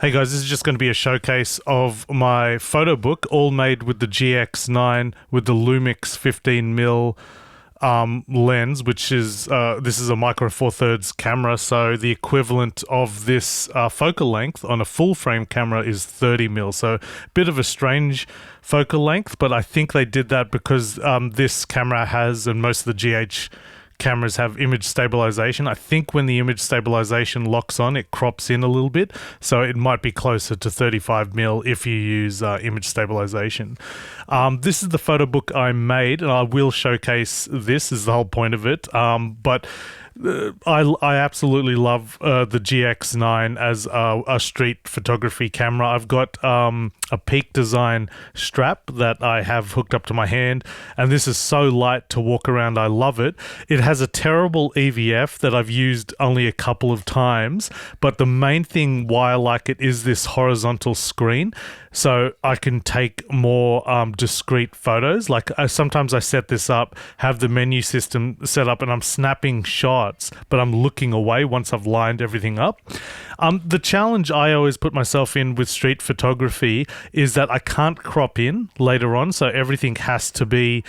Hey guys, this is just going to be a showcase of my photo book, all made with the GX9 with the Lumix 15mm lens, which is this is a micro four thirds camera, so the equivalent of this focal length on a full frame camera is 30mm. So a bit of a strange focal length, but I think they did that because this camera has, and most of the GH cameras have, image stabilization. I think when the image stabilization locks on, it crops in a little bit, so it might be closer to 35mm if you use image stabilization. This is the photo book I made, and I will showcase this, is the whole point of it. But I absolutely love the GX9 as a street photography camera. I've got a Peak Design strap that I have hooked up to my hand, and this is so light to walk around. I love it. It has a terrible EVF that I've used only a couple of times, but the main thing why I like it is this horizontal screen, so I can take more discrete photos. Like sometimes I set this up, have the menu system set up, and I'm snapping shots, but I'm looking away once I've lined everything up. The challenge I always put myself in with street photography is that I can't crop in later on, so everything has to be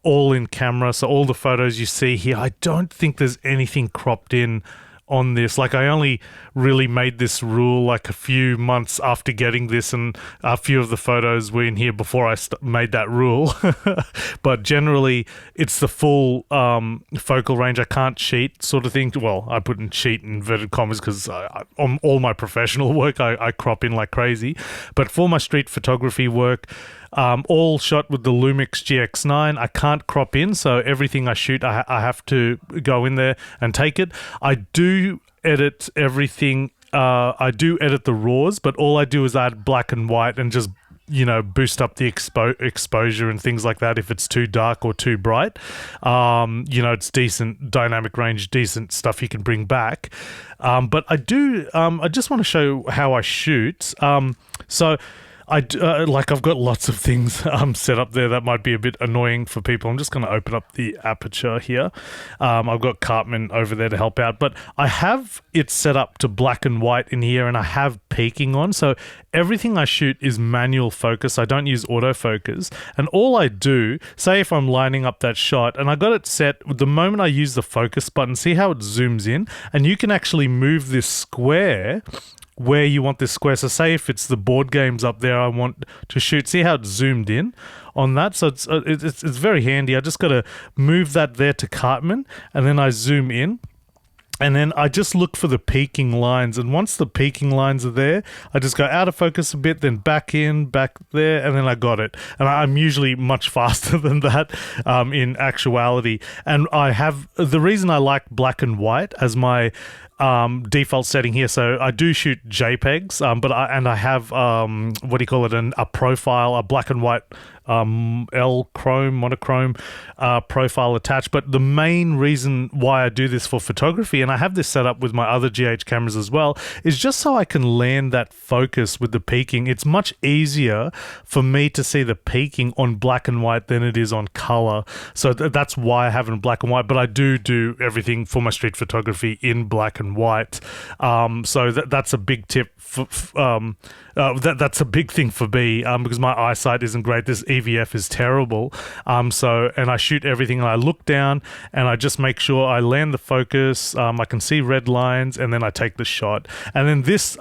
all in camera. So all the photos you see here, I don't think there's anything cropped in on this. Like, I only really made this rule like a few months after getting this, and a few of the photos were in here before I made that rule. But generally it's the full focal range. I can't cheat, sort of thing. Well, I put in cheat in inverted commas because on all my professional work I crop in like crazy, but for my street photography work, all shot with the Lumix GX9, I can't crop in, so everything I shoot I have to go in there and take it. I do edit everything. I do edit the raws, but all I do is add black and white and just, you know, boost up the exposure and things like that if it's too dark or too bright. You know, it's decent dynamic range, decent stuff you can bring back. But I just want to show how I shoot. So like, I've got lots of things set up there that might be a bit annoying for people. I'm just going to open up the aperture here. I've got Cartman over there to help out, but I have it set up to black and white in here, and I have peaking on. So everything I shoot is manual focus. I don't use autofocus. And all I do, say if I'm lining up that shot, and I got it set, the moment I use the focus button, see how it zooms in? And you can actually move this square where you want this square. So say if it's the board games up there I want to shoot, see how it's zoomed in on that? So it's very handy. I just got to move that there to Cartman, and then I zoom in, and then I just look for the peaking lines, and once the peaking lines are there, I just go out of focus a bit, then back in, back there, and then I got it. And I'm usually much faster than that in actuality. And I have, the reason I like black and white as my default setting here, so I do shoot JPEGs, but I have what do you call it, a profile, a black and white monochrome profile attached. But the main reason why I do this for photography, and I have this set up with my other GH cameras as well, is just so I can land that focus with the peaking. It's much easier for me to see the peaking on black and white than it is on color, so that's why I have it in black and white. But I do everything for my street photography in black and white. So that's a big tip that's a big thing for me, because my eyesight isn't great. This EVF is terrible. And I shoot everything, and I look down and I just make sure I land the focus. I can see red lines, and then I take the shot. And then this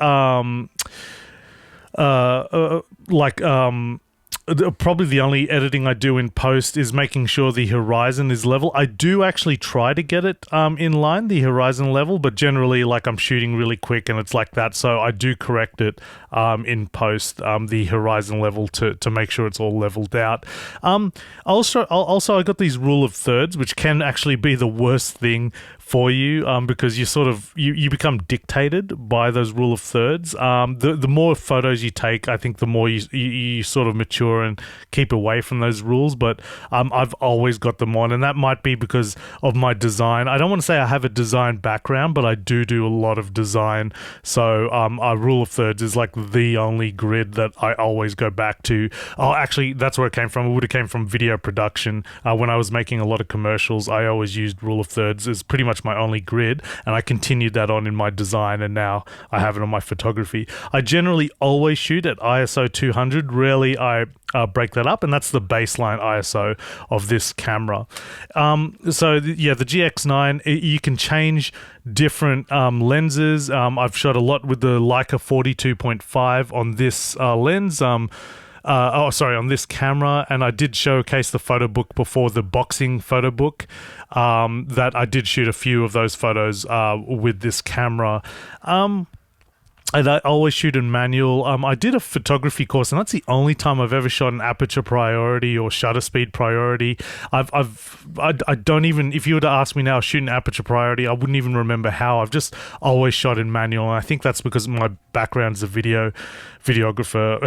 probably the only editing I do in post is making sure the horizon is level. I do actually try to get it in line, the horizon level, but generally, like, I'm shooting really quick and it's like that, so I do correct it in post, the horizon level, to make sure it's all leveled out. Also I got these rule of thirds, which can actually be the worst thing for you, because you become dictated by those rule of thirds. The more photos you take, I think the more you sort of mature sure and keep away from those rules, but I've always got them on, and that might be because of my design. I don't want to say I have a design background, but I do a lot of design. So our rule of thirds is like the only grid that I always go back to. Oh, actually, that's where it came from. It would have came from video production. When I was making a lot of commercials, I always used rule of thirds as pretty much my only grid, and I continued that on in my design, and now I have it on my photography. I generally always shoot at ISO 200. Rarely I break that up, and that's the baseline ISO of this camera. The GX9, you can change different lenses. I've shot a lot with the Leica 42.5 on this lens. On this camera, and I did showcase the photo book before, the boxing photo book, that I did shoot a few of those photos with this camera. And I always shoot in manual. I did a photography course, and that's the only time I've ever shot an aperture priority or shutter speed priority. I don't even, if you were to ask me now, shoot an aperture priority, I wouldn't even remember how. I've just always shot in manual, and I think that's because my background's a videographer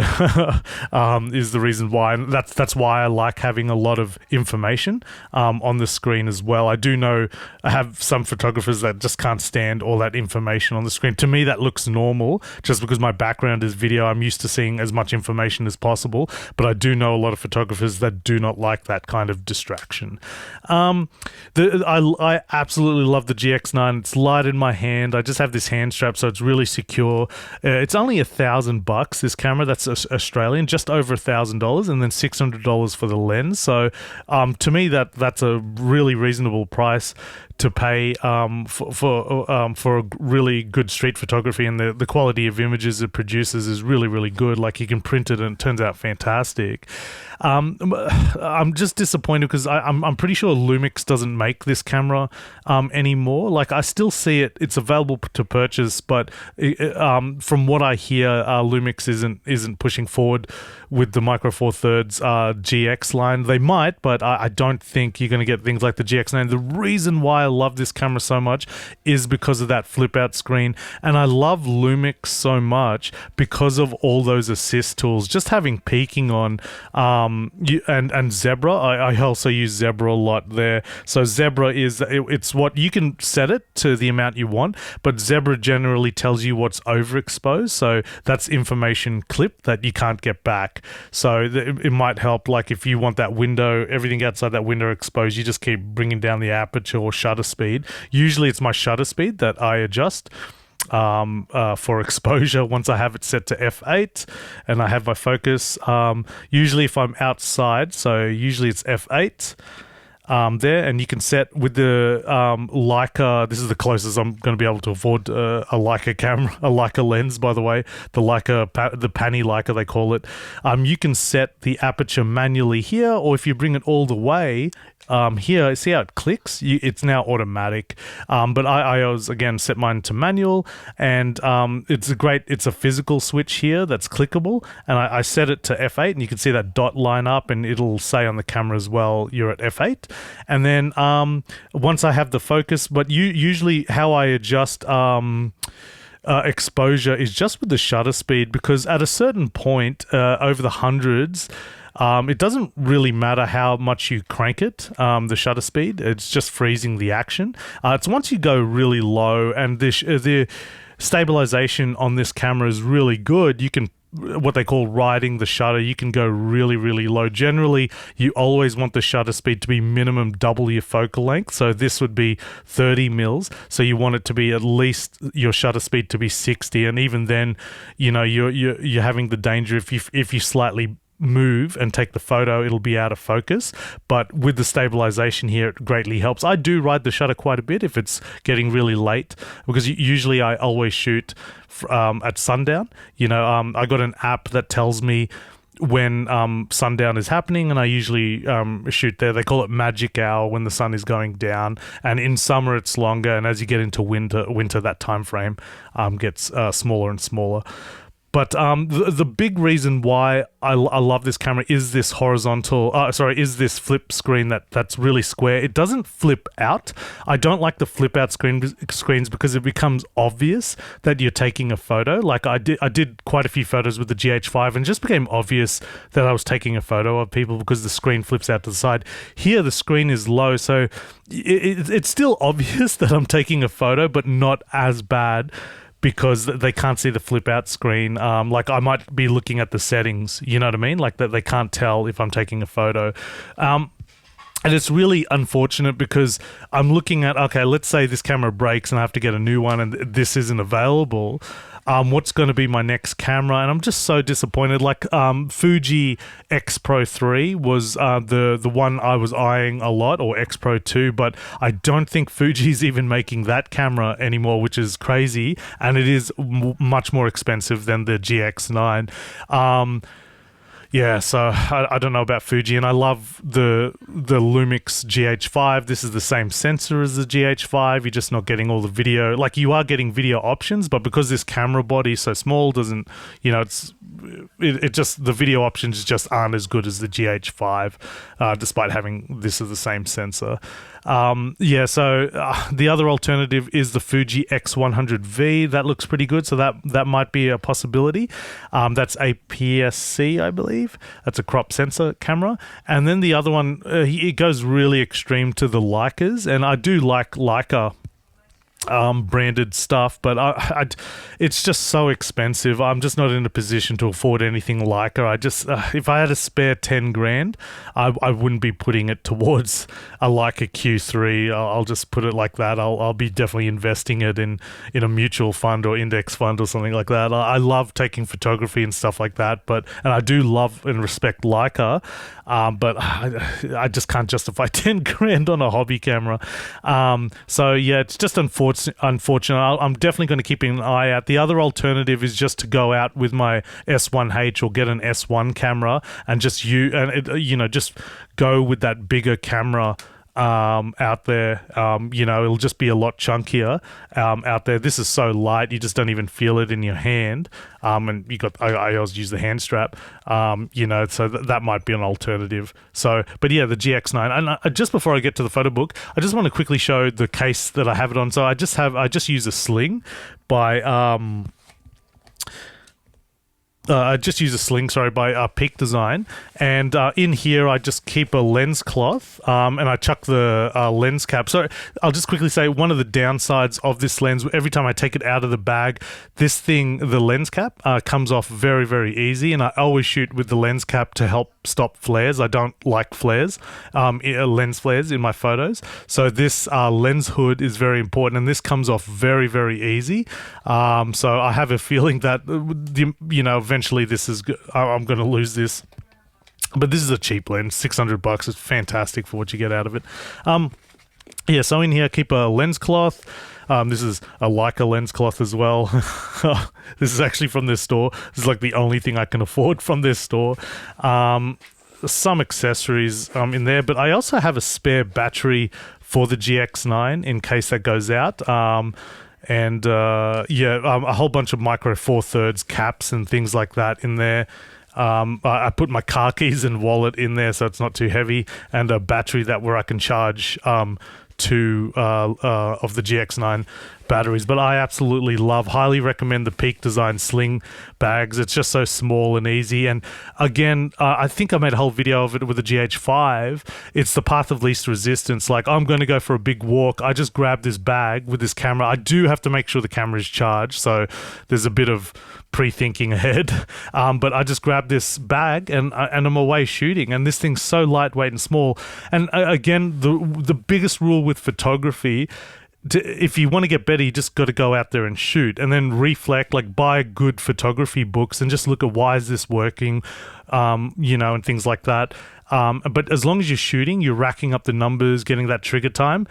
is the reason why. And that's why I like having a lot of information on the screen as well. I do know I have some photographers that just can't stand all that information on the screen. To me, that looks normal just because my background is video. I'm used to seeing as much information as possible, but I do know a lot of photographers that do not like that kind of distraction. I absolutely love the GX9. It's light in my hand. I just have this hand strap, so it's really secure. It's only $1,000, this camera. That's Australian, just over $1,000, and then $600 for the lens. So to me, that's a really reasonable price to pay for a really good street photography, and the quality of images it produces is really, really good. Like, you can print it and it turns out fantastic. I'm just disappointed because I'm pretty sure Lumix doesn't make this camera anymore. Like, I still see it's available to purchase, but from what I hear, Lumix isn't pushing forward with the Micro Four Thirds GX line. They might, but I don't think you're going to get things like the GX9. The reason why I love this camera so much is because of that flip out screen, and I love Lumix so much because of all those assist tools. Just having peaking on and Zebra. I also use Zebra a lot there. So Zebra it's what you can set it to the amount you want, but Zebra generally tells you what's overexposed. So that's information clip that you can't get back. So it might help, like if you want that window, everything outside that window exposed, you just keep bringing down the aperture or shutter speed. Usually it's my shutter speed that I adjust for exposure once I have it set to f8 and I have my focus. Usually if I'm outside, so usually it's f8 there, and you can set with the Leica. This is the closest I'm going to be able to afford a Leica camera, a Leica lens, by the way, the Leica, the Pani Leica they call it. You can set the aperture manually here, or if you bring it all the way here, see how it clicks? It's now automatic, but I always again set mine to manual, and it's a physical switch here that's clickable, and I set it to f8, and you can see that dot line up, and it'll say on the camera as well you're at f8. And then once I have the focus, but usually how I adjust exposure is just with the shutter speed, because at a certain point over the hundreds, it doesn't really matter how much you crank it, the shutter speed. It's just freezing the action. It's once you go really low, and the stabilization on this camera is really good. You can, what they call riding the shutter, you can go really, really low. Generally, you always want the shutter speed to be minimum double your focal length. So this would be 30 mils. So you want it to be at least your shutter speed to be 60. And even then, you're having the danger if you slightly move and take the photo, it'll be out of focus. But with the stabilization here, it greatly helps. I do ride the shutter quite a bit if it's getting really late, because usually I always shoot at sundown. I got an app that tells me when sundown is happening, and I usually shoot there. They call it magic hour, when the sun is going down, and in summer it's longer, and as you get into winter that time frame gets smaller and smaller. But the big reason why I love this camera is this is this flip screen that's really square. It doesn't flip out. I don't like the flip out screens because it becomes obvious that you're taking a photo. Like I did quite a few photos with the GH5 and it just became obvious that I was taking a photo of people because the screen flips out to the side. Here the screen is low, so it's still obvious that I'm taking a photo, but not as bad, because they can't see the flip out screen. Like I might be looking at the settings, you know what I mean? Like that they can't tell if I'm taking a photo. And it's really unfortunate because I'm looking at, okay, let's say this camera breaks and I have to get a new one and this isn't available. What's going to be my next camera? And I'm just so disappointed. Like Fuji X Pro 3 was the one I was eyeing a lot, or X Pro 2, but I don't think Fuji's even making that camera anymore, which is crazy, and it is much more expensive than the GX9. Yeah, so I don't know about Fuji, and I love the Lumix GH5. This is the same sensor as the GH5. You're just not getting all the video. Like, you are getting video options, but because this camera body is so small, doesn't, you know, it just, the video options just aren't as good as the GH5, despite having this as the same sensor. Yeah, so the other alternative is the Fuji X100V. That looks pretty good, so that might be a possibility. That's APS-C, I believe. That's a crop sensor camera. And then the other one, it goes really extreme to the Leicas, and I do like Leica branded stuff, but it's just so expensive. I'm just not in a position to afford anything Leica. I just if I had a spare 10 grand, I wouldn't be putting it towards a Leica Q3. I'll just put it like that. I'll be definitely investing it in a mutual fund or index fund or something like that. I love taking photography and stuff like that, and I do love and respect Leica, but I just can't justify 10 grand on a hobby camera. So yeah, it's just unfortunate. I'm definitely going to keep an eye out. The other alternative is just to go out with my S1H or get an S1 camera and just just go with that bigger camera out there. It'll just be a lot chunkier out there. This is so light, you just don't even feel it in your hand. And I always use the hand strap, so that might be an alternative. So, but yeah, the GX9. And just before I get to the photo book, I just want to quickly show the case that I have it on. So I just use a sling by by Peak Design, and in here I just keep a lens cloth, and I chuck the lens cap. So I'll just quickly say, one of the downsides of this lens, every time I take it out of the bag, the lens cap comes off very, very easy, and I always shoot with the lens cap to help stop flares. I don't like flares, lens flares in my photos. So this lens hood is very important, and this comes off very, very easy. So I have a feeling that eventually I'm going to lose this. But this is a cheap lens, $600. It's fantastic for what you get out of it. Yeah, so in here I keep a lens cloth. This is a Leica lens cloth as well. This is actually from this store. This is like the only thing I can afford from this store. Some accessories in there, but I also have a spare battery for the GX9 in case that goes out. A whole bunch of micro 4/3 caps and things like that in there. I put my car keys and wallet in there so it's not too heavy, and a battery where I can charge two of the GX9 batteries. But I absolutely highly recommend the Peak Design sling bags. It's just so small and easy. And again, I think I made a whole video of it with the GH5. It's the path of least resistance. Like, I'm going to go for a big walk, I just grab this bag with this camera. I do have to make sure the camera is charged, so there's a bit of pre-thinking ahead. But I just grab this bag and I'm away shooting. And this thing's so lightweight and small. And again, the biggest rule with photography, if you want to get better, you just got to go out there and shoot, and then reflect, like buy good photography books and just look at why is this working, and things like that. But as long as you're shooting, you're racking up the numbers, getting that trigger time.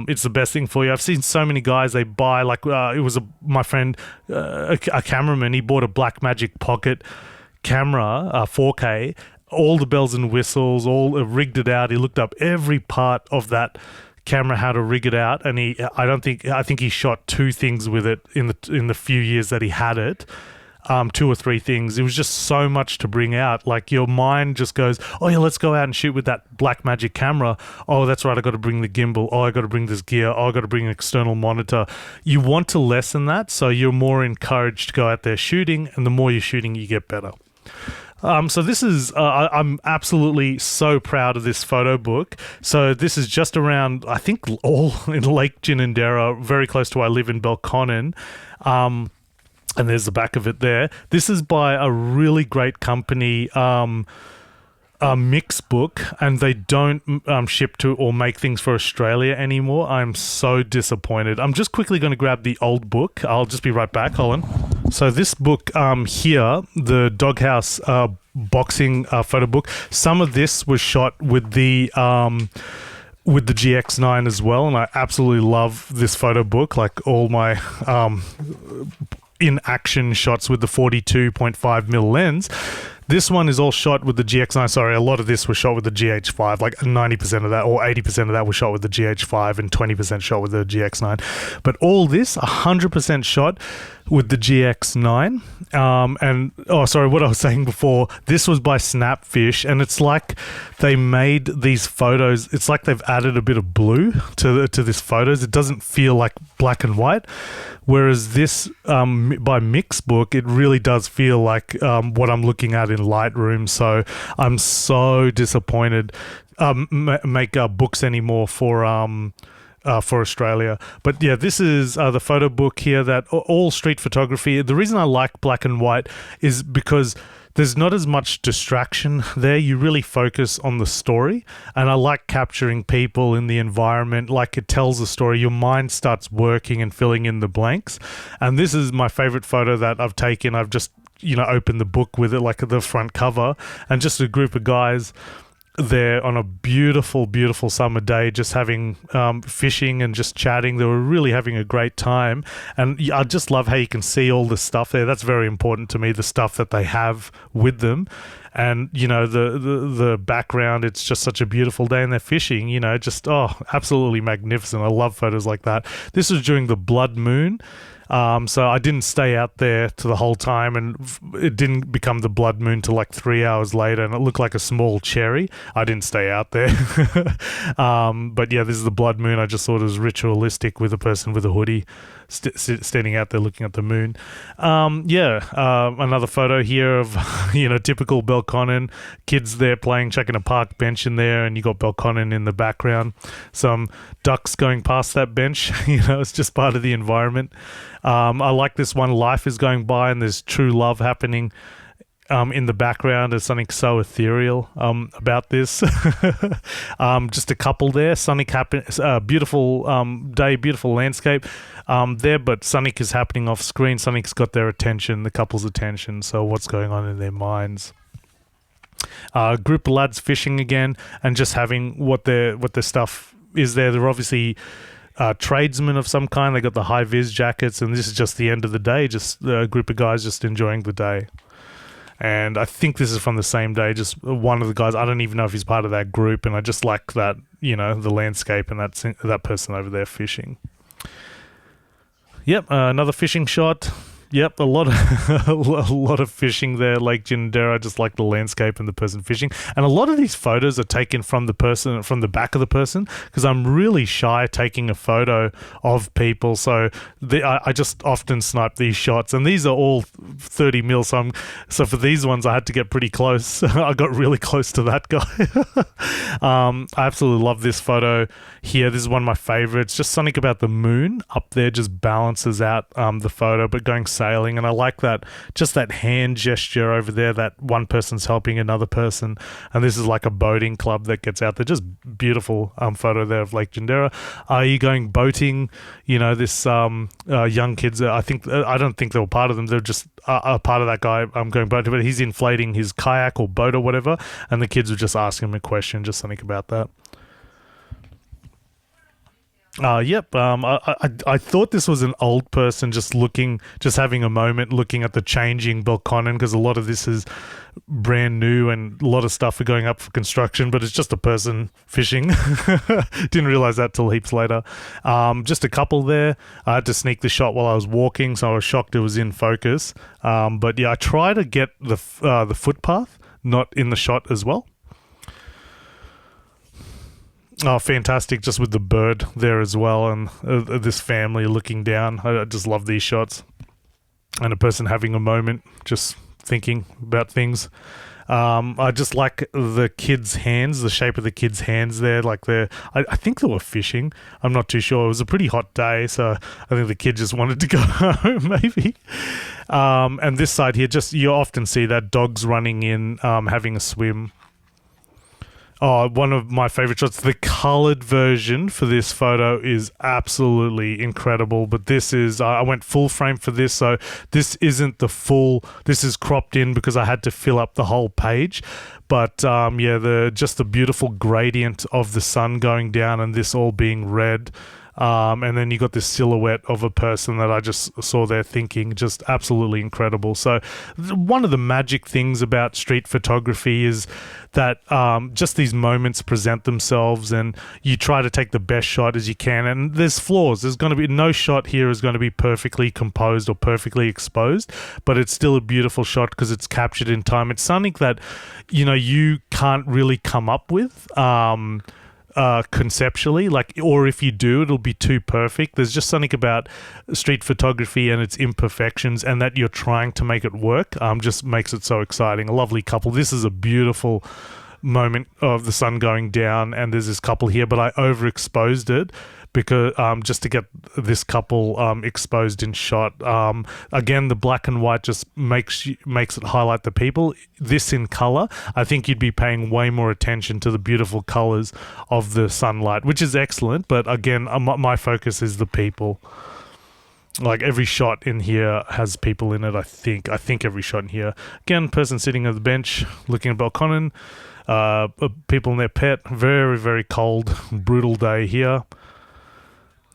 It's the best thing for you. I've seen so many guys, they buy it was my friend, a cameraman. He bought a Blackmagic Pocket camera, 4K, all the bells and whistles, all rigged it out. He looked up every part of that camera, how to rig it out, and I think he shot 2 things with it in the few years that he had it. two or three things. It was just so much to bring out. Like your mind just goes, oh yeah, let's go out and shoot with that Blackmagic camera. Oh, that's right, I got to bring the gimbal. Oh, I got to bring this gear. Oh, I got to bring an external monitor. You want to lessen that, so you're more encouraged to go out there shooting, and the more you're shooting, you get better. So this is, I'm absolutely so proud of this photo book. So this is just around, I think, all in Lake Ginninderra, very close to where I live in Belconnen. And there's the back of it there. This is by a really great company, Mix Book, and they don't ship to or make things for Australia anymore. I'm so disappointed. I'm just quickly going to grab the old book. I'll just be right back, Colin. So this book here, the Doghouse boxing photo book, some of this was shot with the GX9 as well, and I absolutely love this photo book. Like all my in action shots with the 42.5mm lens. This one is all shot with the GX9. Sorry, a lot of this was shot with the GH5. Like 90% of that or 80% of that was shot with the GH5 and 20% shot with the GX9. But all this, 100% shot with the GX9. And, oh, sorry, what I was saying before, this was by Snapfish, and it's like they made these photos, it's like they've added a bit of blue to this photos. It doesn't feel like black and white. Whereas this, by Mixbook, it really does feel like what I'm looking at in Lightroom. So I'm so disappointed make books anymore for Australia. But yeah, this is the photo book here that all street photography. The reason I like black and white is because there's not as much distraction there. You really focus on the story, and I like capturing people in the environment. Like it tells a story. Your mind starts working and filling in the blanks. And this is my favorite photo that I've taken. I've just, opened the book with it, like the front cover, and just a group of guys there on a beautiful, beautiful summer day, just having fishing and just chatting. They were really having a great time, and I just love how you can see all the stuff there. That's very important to me, the stuff that they have with them. And the background, it's just such a beautiful day, and they're fishing, just absolutely magnificent. I love photos like that. This was during the blood moon. So I didn't stay out there to the whole time, and it didn't become the blood moon till like 3 hours later, and it looked like a small cherry. I didn't stay out there. But yeah, this is the blood moon. I just thought it was ritualistic with a person with a hoodie standing out there looking at the moon. Another photo here of, typical Belconnen. Kids there playing, checking a park bench in there, and you got Belconnen in the background. Some ducks going past that bench. It's just part of the environment. I like this one. Life is going by, and there's true love happening in the background. There's something so ethereal about this. Just a couple there. Beautiful day, beautiful landscape there, but something is happening off screen. Something's got their attention, the couple's attention. So what's going on in their minds? Group of lads fishing again, and just having what their stuff is there. They're obviously tradesmen of some kind. They got the high vis jackets, and this is just the end of the day. Just a group of guys just enjoying the day. And I think this is from the same day. Just one of the guys. I don't even know if he's part of that group, and I just like that, the landscape and that person over there fishing. Yep, another fishing shot. Yep, a lot of fishing there, Lake Ginninderra. I just like the landscape and the person fishing. And a lot of these photos are taken from the back of the person, because I'm really shy taking a photo of people. So I just often snipe these shots, and these are all 30 mil. So for these ones, I had to get pretty close. I got really close to that guy. I absolutely love this photo here. This is one of my favorites. Just something about the moon up there just balances out the photo, but going sailing, and I like that, just that hand gesture over there, that one person's helping another person, and this is like a boating club that gets out there. Just beautiful photo there of Lake Ginninderra. Are you going boating? This young kids, I don't think they were part of them. They're just a part of that guy going boating, but he's inflating his kayak or boat or whatever, and the kids were just asking him a question, just something about that. Yep. I thought this was an old person just having a moment looking at the changing Belconnen, because a lot of this is brand new and a lot of stuff are going up for construction, but it's just a person fishing. Didn't realize that till heaps later. Just a couple there. I had to sneak the shot while I was walking, so I was shocked it was in focus. But yeah, I try to get the footpath not in the shot as well. Oh, fantastic, just with the bird there as well, and this family looking down. I just love these shots. And a person having a moment, just thinking about things. I just like the kids' hands, the shape of the kids' hands there. Like I think they were fishing. I'm not too sure. It was a pretty hot day, so I think the kid just wanted to go home, maybe. And this side here, just you often see that dogs running in, having a swim. Oh, one of my favorite shots. The colored version for this photo is absolutely incredible, but this is, I went full frame for this, so this isn't the full, this is cropped in because I had to fill up the whole page. But yeah, just the beautiful gradient of the sun going down and this all being red. And then you got this silhouette of a person that I just saw there thinking, just absolutely incredible. So one of the magic things about street photography is that just these moments present themselves and you try to take the best shot as you can. And there's flaws. There's going to be no shot here is going to be perfectly composed or perfectly exposed, but it's still a beautiful shot because it's captured in time. It's something that, you can't really come up with. Conceptually, or if you do, it'll be too perfect. There's just something about street photography and its imperfections, and that you're trying to make it work, just makes it so exciting. A lovely couple. This is a beautiful moment of the sun going down, and there's this couple here, but I overexposed it because just to get this couple exposed in shot. Again, the black and white just makes it highlight the people. This in color, I think you'd be paying way more attention to the beautiful colors of the sunlight, which is excellent. But again, my focus is the people. Like every shot in here has people in it. I think every shot in here. Again, person sitting at the bench looking at Belconnen. People in their pet. Very, very cold, brutal day here.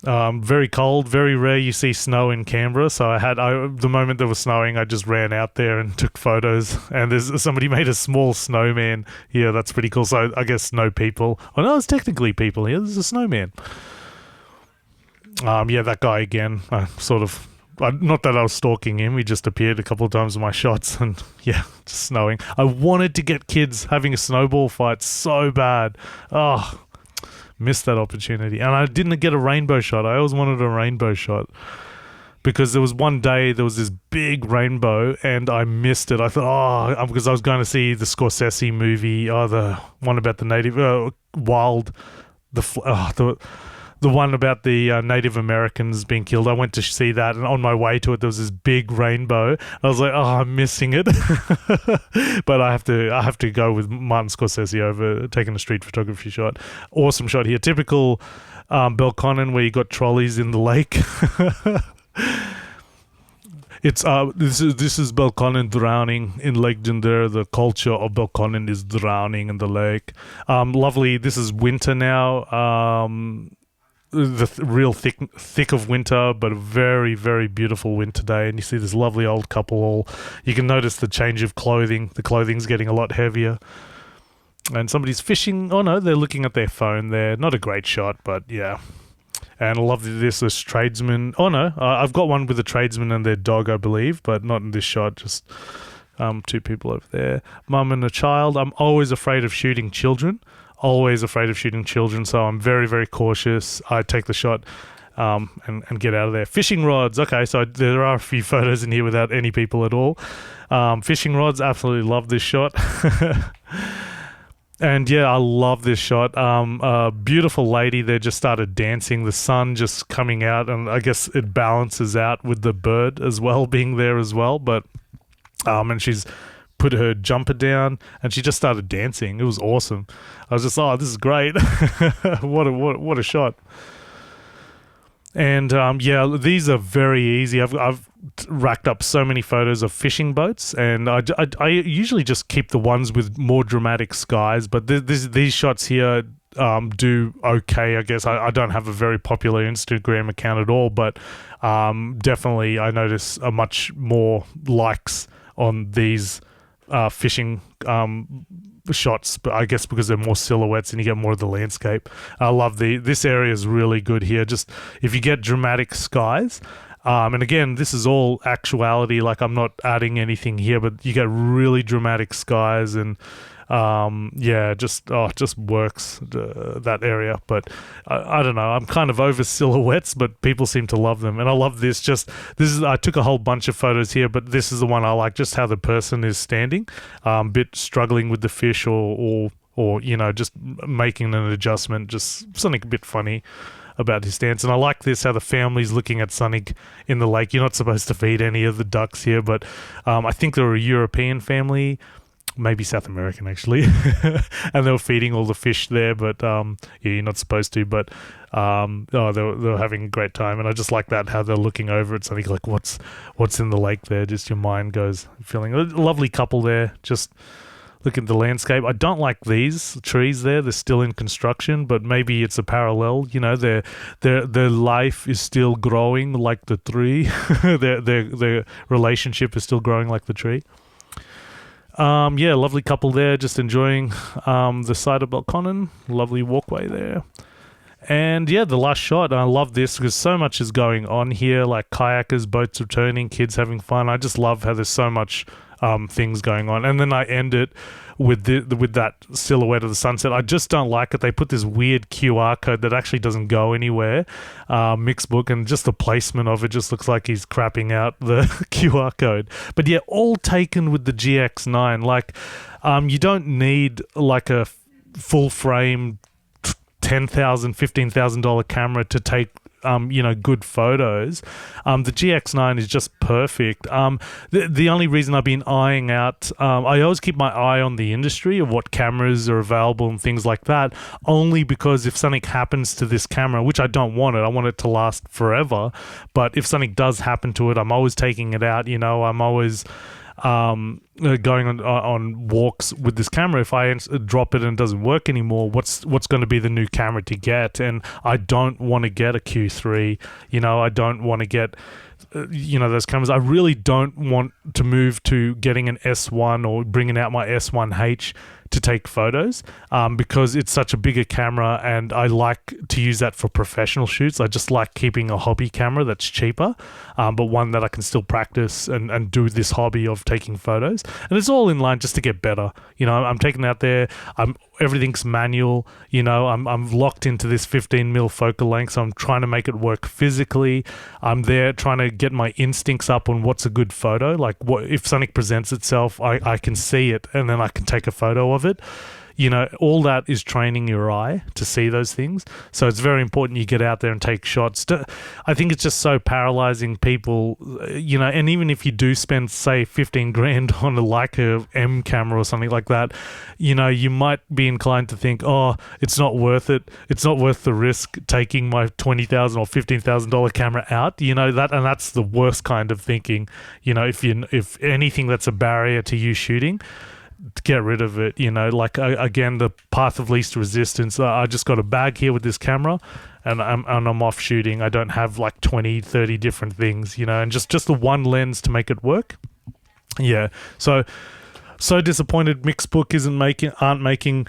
Very cold, very rare you see snow in Canberra, so the moment there was snowing, I just ran out there and took photos, and somebody made a small snowman here. That's pretty cool. So I guess snow people. Oh no, it's technically people here. There's a snowman. Yeah, that guy again, not that I was stalking him, he just appeared a couple of times in my shots, and yeah, just snowing. I wanted to get kids having a snowball fight so bad. Oh, missed that opportunity. And I didn't get a rainbow shot. I always wanted a rainbow shot because there was one day there was this big rainbow and I missed it. I thought, because I was going to see the Scorsese movie, the one about the native the one about the Native Americans being killed. I went to see that, and on my way to it, there was this big rainbow. I was like, I'm missing it. But I have to go with Martin Scorsese over taking a street photography shot. Awesome shot here. Typical Belconnen, where you got trolleys in the lake. It's this is Belconnen drowning in Lake Jundera. The culture of Belconnen is drowning in the lake. Lovely. This is winter now. Real thick of winter, but a very, very beautiful winter day. And you see this lovely old couple. You can notice the change of clothing. The clothing's getting a lot heavier. And somebody's fishing. Oh no, they're looking at their phone there. Not a great shot, but yeah. And I love this tradesman. Oh no, I've got one with a tradesman and their dog, I believe, but not in this shot. Just two people over there. Mum and a child. I'm always afraid of shooting children. Always afraid of shooting children, so I'm very, very cautious. I take the shot and get out of there. Fishing rods. Okay, so there are a few photos in here without any people at all. Fishing rods, absolutely love this shot. And yeah, I love this shot. A beautiful lady there just started dancing. The sun just coming out, and I guess it balances out with the bird as well being there as well. But and she's put her jumper down and she just started dancing. It was awesome. I was just, this is great. what a shot. And yeah, these are very easy. I've racked up so many photos of fishing boats, and I usually just keep the ones with more dramatic skies, but these shots here, do okay, I guess. I don't have a very popular Instagram account at all, but definitely I notice a much more likes on these fishing shots, but I guess because they're more silhouettes and you get more of the landscape. I love this area is really good here. Just if you get dramatic skies, and again, this is all actuality, like I'm not adding anything here, but you get really dramatic skies and just works that area. But I don't know, I'm kind of over silhouettes, but people seem to love them, and I love this. I took a whole bunch of photos here, but this is the one I like, just how the person is standing, bit struggling with the fish or just making an adjustment, just something a bit funny about his stance. And I like this, how the family's looking at something in the lake. You're not supposed to feed any of the ducks here, but I think they're a European family, maybe South American actually, and they were feeding all the fish there, but you're not supposed to, but they were having a great time. And I just like that, how they're looking over at something like what's in the lake there. Just your mind goes feeling a lovely couple there, just look at the landscape. I don't like these trees there, they're still in construction, but maybe it's a parallel, their life is still growing like the tree. their relationship is still growing like the tree. Lovely couple there, just enjoying the side of Belconnen. Lovely walkway there. And yeah, the last shot, I love this because so much is going on here, like kayakers, boats returning, kids having fun. I just love how there's so much things going on. And then I end it with that silhouette of the sunset. I just don't like it. They put this weird QR code that actually doesn't go anywhere, mixed book, and just the placement of it just looks like he's crapping out the QR code. But yeah, all taken with the GX9. Like, you don't need like a full frame $10,000, $15,000 camera to take good photos. The GX9 is just perfect. The only reason I've been eyeing out, I always keep my eye on the industry of what cameras are available and things like that, only because if something happens to this camera, which I don't want it, I want it to last forever, but if something does happen to it, I'm always taking it out. I'm always going on walks with this camera. If I drop it and it doesn't work anymore, what's going to be the new camera to get? And I don't want to get a Q3. I don't want to get those cameras. I really don't want to move to getting an S1 or bringing out my S1H to take photos, because it's such a bigger camera and I like to use that for professional shoots. I just like keeping a hobby camera that's cheaper, but one that I can still practice and do this hobby of taking photos. And it's all in line just to get better. I'm taking it out there. Everything's manual. I'm locked into this 15mm focal length, so I'm trying to make it work physically. I'm there trying to get my instincts up on what's a good photo. Like, what if something presents itself, I can see it and then I can take a photo of it. All that is training your eye to see those things. So it's very important you get out there and take shots. I think it's just so paralyzing people, and even if you do spend, say, 15 grand on a Leica M camera or something like that, you might be inclined to think, oh, it's not worth it. It's not worth the risk taking my $20,000 or $15,000 camera out, and that's the worst kind of thinking. If anything that's a barrier to you shooting, get rid of it. Again, the path of least resistance. I just got a bag here with this camera and I'm off shooting. I don't have like 20, 30 different things, and just the one lens to make it work. Yeah. So disappointed Mixbook aren't making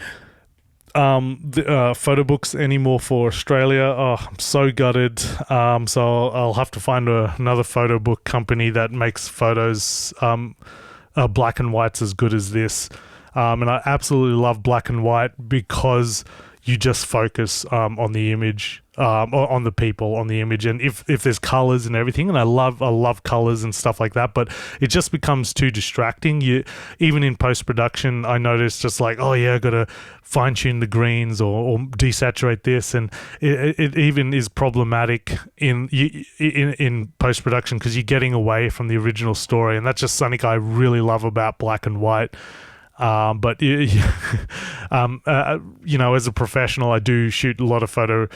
the photo books anymore for Australia. Oh, I'm so gutted. So I'll have to find another photo book company that makes photos black and white's as good as this, and I absolutely love black and white because you just focus on the image, on the people, on the image, and if there's colors and everything, and I love colors and stuff like that, but it just becomes too distracting. Even in post-production, I noticed just like, oh yeah, I gotta fine-tune the greens or desaturate this, and it even is problematic in post-production because you're getting away from the original story, and that's just something I really love about black and white. As a professional, I do shoot a lot of photo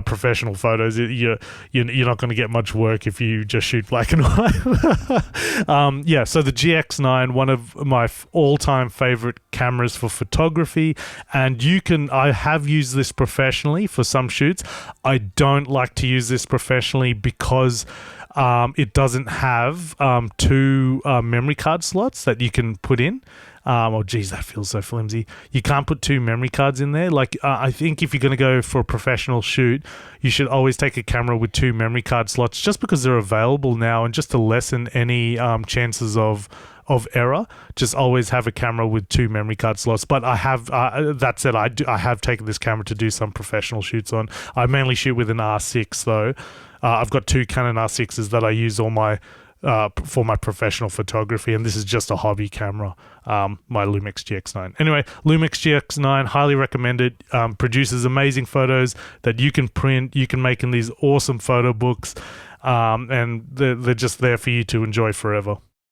professional photos. You're not going to get much work if you just shoot black and white. Yeah, so the GX9, one of my all-time favorite cameras for photography, and I have used this professionally for some shoots. I don't like to use this professionally because it doesn't have two memory card slots that you can put in. Oh geez, that feels so flimsy. You can't put two memory cards in there. Like I think if you're going to go for a professional shoot, you should always take a camera with two memory card slots, just because they're available now, and just to lessen any chances of error. Just always have a camera with two memory card slots. But I have that said, I have taken this camera to do some professional shoots on. I mainly shoot with an R6 though. I've got two Canon R6s that I use all my for my professional photography, and this is just a hobby camera, my Lumix GX9. Anyway, Lumix GX9, highly recommended. Produces amazing photos that you can print, you can make in these awesome photo books, and they're just there for you to enjoy forever.